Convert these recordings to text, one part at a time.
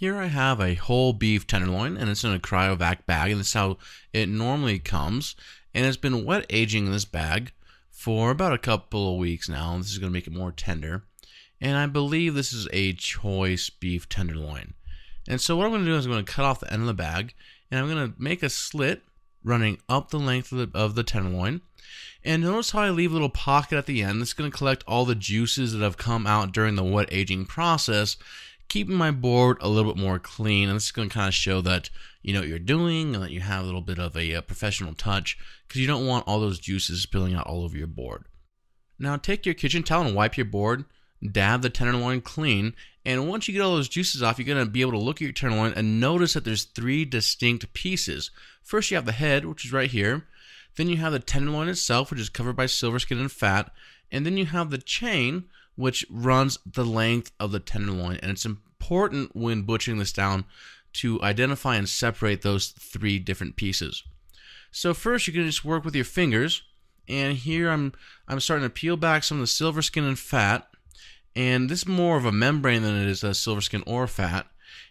Here I have a whole beef tenderloin, and it's in a cryovac bag, and this is how it normally comes. And it's been wet aging in this bag for about a couple of weeks now. This is going to make it more tender. And I believe this is a choice beef tenderloin. And so what I'm going to do is I'm going to cut off the end of the bag, and I'm going to make a slit running up the length of the tenderloin. And notice how I leave a little pocket at the end. This is going to collect all the juices that have come out during the wet aging process, keeping my board a little bit more clean. And this is going to kind of show that you know what you're doing and that you have a little bit of a professional touch, because you don't want all those juices spilling out all over your board. Now take your kitchen towel and wipe your board, dab the tenderloin clean, and once you get all those juices off, you're going to be able to look at your tenderloin and notice that there's three distinct pieces. First you have the head, which is right here. Then you have the tenderloin itself, which is covered by silver skin and fat. And then you have the chain, which runs the length of the tenderloin. And it's important when butchering this down to identify and separate those three different pieces. So first you're going to just work with your fingers. And here I'm starting to peel back some of the silver skin and fat. And this is more of a membrane than it is a silver skin or fat.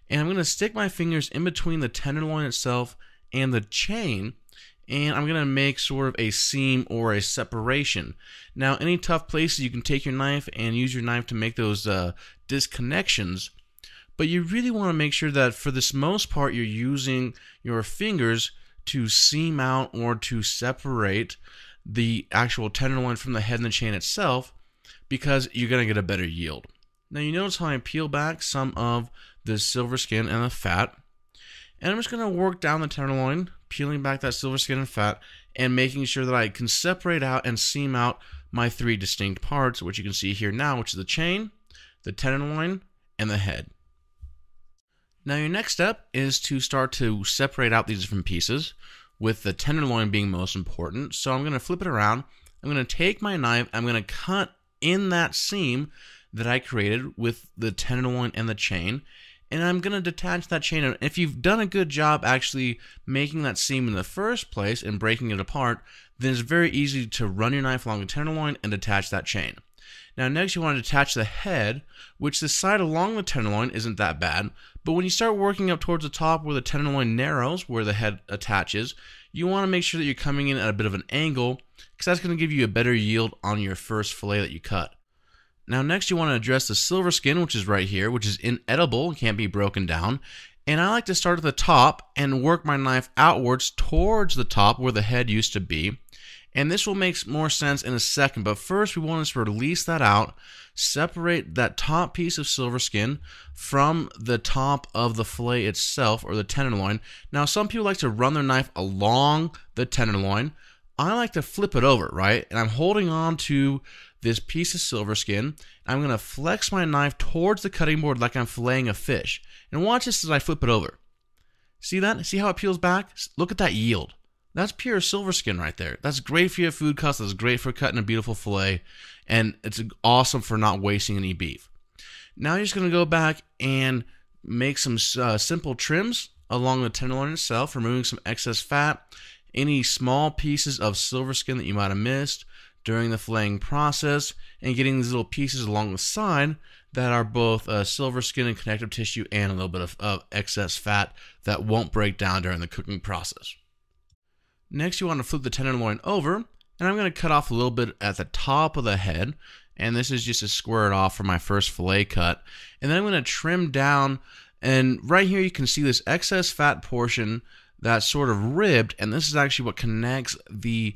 And I'm going to stick my fingers in between the tenderloin itself and the chain, and I'm going to make sort of a seam or a separation. Now, any tough places, you can take your knife and use your knife to make those disconnections, but you really want to make sure that for this most part, you're using your fingers to seam out or to separate the actual tenderloin from the head and the chain itself, because you're going to get a better yield. Now, you notice how I peel back some of the silver skin and the fat, and I'm just going to work down the tenderloin, peeling back that silver skin and fat, and making sure that I can separate out and seam out my three distinct parts, which you can see here now, which is the chain, the tenderloin, and the head. Now your next step is to start to separate out these different pieces, with the tenderloin being most important. So I'm going to flip it around, I'm going to take my knife, I'm going to cut in that seam that I created with the tenderloin and the chain, and I'm going to detach that chain. And if you've done a good job actually making that seam in the first place and breaking it apart, then it's very easy to run your knife along the tenderloin and detach that chain. Now next you want to detach the head, which the side along the tenderloin isn't that bad, but when you start working up towards the top where the tenderloin narrows, where the head attaches, you want to make sure that you're coming in at a bit of an angle, because that's going to give you a better yield on your first fillet that you cut. Now next you want to address the silver skin, which is right here, which is inedible, can't be broken down. And I like to start at the top and work my knife outwards towards the top where the head used to be. And this will make more sense in a second, but first we want to release that out, separate that top piece of silver skin from the top of the fillet itself, or the tenderloin. Now some people like to run their knife along the tenderloin. I like to flip it over, right? And I'm holding on to this piece of silver skin. I'm going to flex my knife towards the cutting board like I'm filleting a fish. And watch this as I flip it over. See that? See how it peels back? Look at that yield. That's pure silver skin right there. That's great for your food cuts. That's great for cutting a beautiful fillet. And it's awesome for not wasting any beef. Now you're just going to go back and make some simple trims along the tenderloin itself, removing some excess fat, any small pieces of silver skin that you might have missed during the filleting process, and getting these little pieces along the side that are both silver skin and connective tissue and a little bit of excess fat that won't break down during the cooking process. Next you want to flip the tenderloin over, and I'm going to cut off a little bit at the top of the head, and this is just to square it off for my first fillet cut. And then I'm going to trim down, and right here you can see this excess fat portion that's sort of ribbed, and this is actually what connects the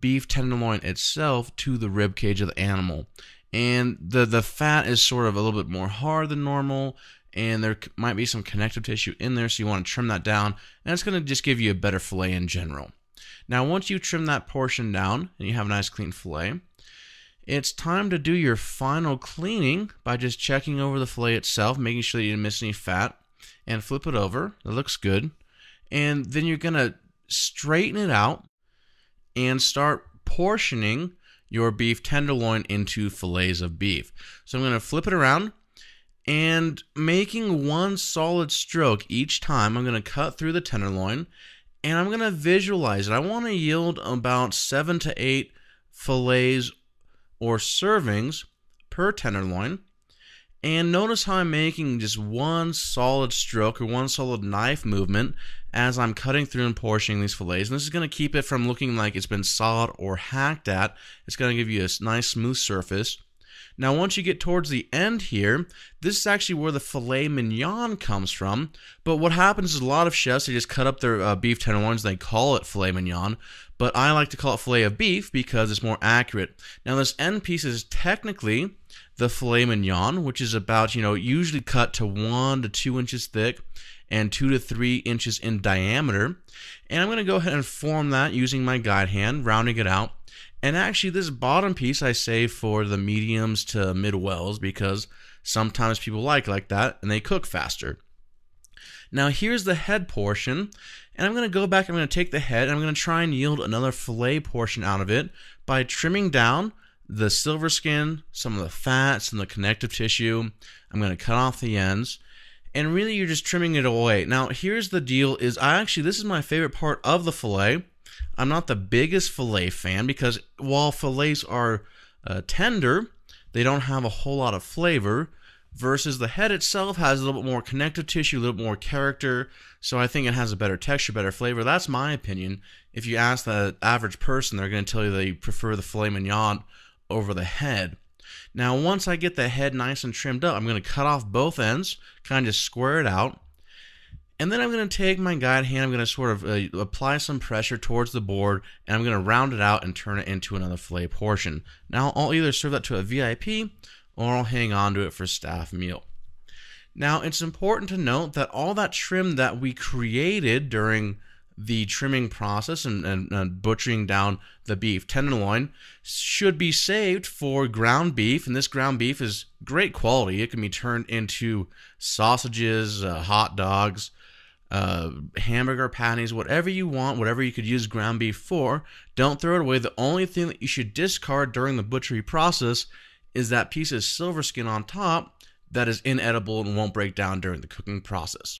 beef tenderloin itself to the rib cage of the animal. And the fat is sort of a little bit more hard than normal, and there might be some connective tissue in there, so you want to trim that down, and it's going to just give you a better fillet in general. Now once you trim that portion down and you have a nice clean fillet, it's time to do your final cleaning by just checking over the fillet itself, making sure that you didn't miss any fat, and flip it over. It looks good. And then you're going to straighten it out and start portioning your beef tenderloin into fillets of beef. So I'm going to flip it around, and making one solid stroke each time, I'm going to cut through the tenderloin, and I'm going to visualize it. I want to yield about 7 to 8 fillets or servings per tenderloin. And notice how I'm making just one solid stroke or one solid knife movement as I'm cutting through and portioning these fillets. And this is going to keep it from looking like it's been sawed or hacked at. It's going to give you a nice smooth surface. Now once you get towards the end here, this is actually where the filet mignon comes from. But what happens is a lot of chefs, they just cut up their beef tenderloins, they call it filet mignon. But I like to call it filet of beef because it's more accurate. Now this end piece is technically the filet mignon, which is about, usually cut to 1 to 2 inches thick and 2 to 3 inches in diameter. And I'm going to go ahead and form that using my guide hand, rounding it out. And actually this bottom piece I save for the mediums to mid-wells because sometimes people like that and they cook faster. Now here's the head portion, and I'm going to go back, I'm going to take the head, and I'm going to try and yield another fillet portion out of it by trimming down the silver skin, some of the fats and the connective tissue. I'm going to cut off the ends, and really you're just trimming it away. Now here's the deal is this is my favorite part of the fillet. I'm not the biggest fillet fan because while fillets are tender, they don't have a whole lot of flavor, versus the head itself has a little bit more connective tissue, a little bit more character, so I think it has a better texture, better flavor. That's my opinion. If you ask the average person, they're going to tell you they prefer the filet mignon over the head. Now once I get the head nice and trimmed up, I'm going to cut off both ends, kind of just square it out. And then I'm going to take my guide hand, I'm going to sort of apply some pressure towards the board, and I'm going to round it out and turn it into another fillet portion. Now I'll either serve that to a VIP or I'll hang on to it for staff meal. Now it's important to note that all that trim that we created during the trimming process and butchering down the beef tenderloin should be saved for ground beef, and this ground beef is great quality. It can be turned into sausages, hot dogs, hamburger patties, whatever you want, whatever you could use ground beef for. Don't throw it away. The only thing that you should discard during the butchery process is that piece of silver skin on top that is inedible and won't break down during the cooking process.